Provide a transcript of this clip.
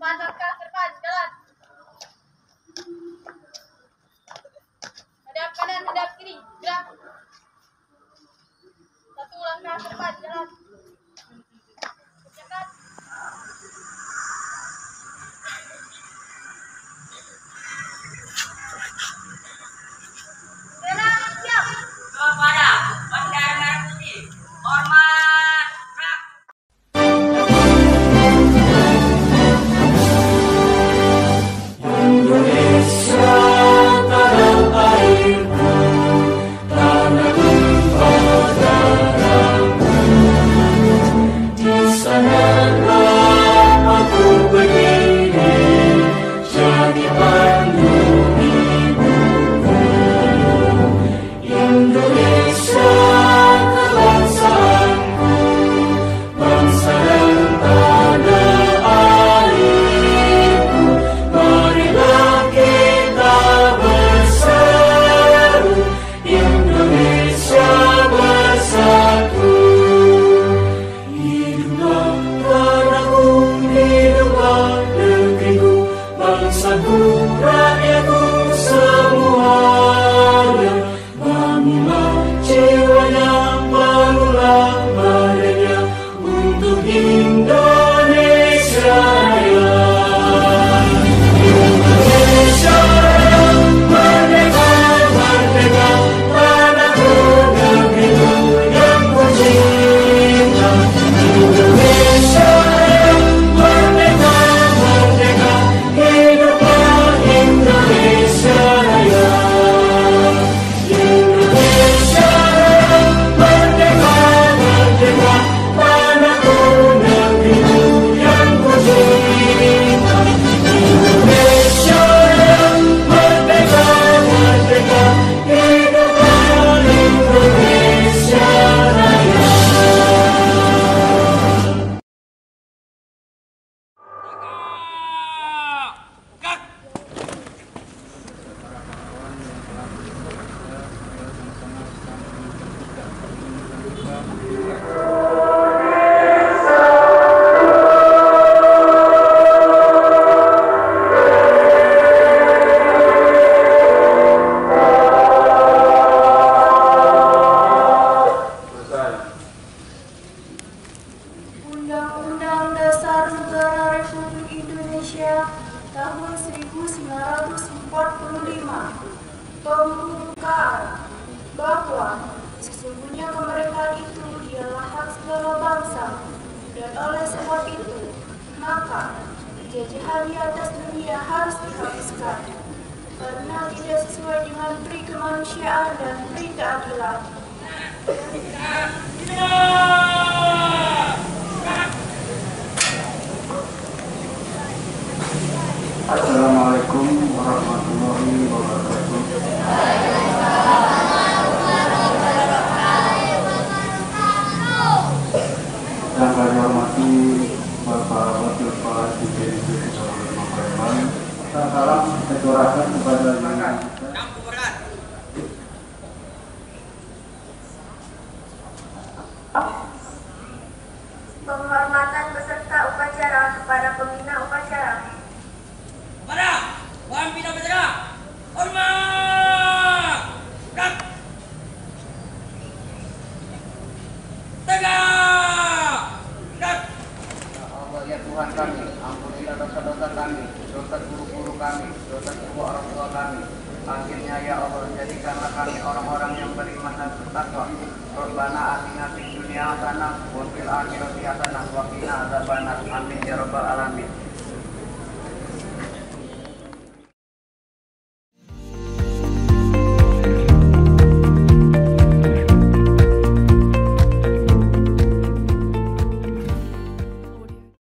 Mantap ke depan, jalan. Hadap kanan, hadap kiri, gerak. Satu langkah ke depan, jalan. Cepat. Gerak, siap. Kepada bendera merah putih, hormat, gerak. Indonesia tanah airku, tanah tumpah darahku. Di sanalah aku berdiri, jadi pandu hidupku. Indonesia kebangsaanku, bangsa dan tanah airku. Marilah kita berseru, Indonesia bersatu. Hiduplah tanahku, hiduplah negeriku, bangsaku, rakyatku semuanya. Bangunlah jiwanya, bangunlah badannya untuk Indonesia Raya. Indonesia Raya, merdeka, merdeka, tanahku, negeriku yang ku cinta. Indonesia Raya, merdeka, merdeka, hiduplah Indonesia Raya. Indonesia Raya, merdeka, merdeka, tanahku, negeriku yang ku cinta. Indonesia Raya, merdeka, merdeka, hiduplah Indonesia Raya. Gerak. Undang-Undang Dasar Negara Republik Indonesia tahun 1945 pembukaan bahwa sesungguhnya kemerdekaan itu ialah hak segala bangsa, dan oleh sebab itu maka penjajahan di atas dunia harus dihapuskan karena tidak sesuai dengan peri kemanusiaan dan peri keadilan. Assalamualaikum warahmatullahi wabarakatuh. Yang kami hormati Bapak Wakil Kepala DPRD Kabupaten Palembang. Salam kita curahkan kepada yang Lampu berat. Penghormatan peserta upacara kepada pembina upacara. Kepada pembina upacara, hormat, gerak. Tegak, gerak. Ya Allah, ya Tuhan kami, ampunilah dosa-dosa kami, dosa guru-guru kami, dosa kedua orang tua kami. Akhirnya ya Allah, jadikanlah kami orang-orang yang beriman dan bertakwa. Rabbana atina fid dunya hasanah wa fil akhirati hasanah wa qina adzabannar. Amin ya rabbal alamin.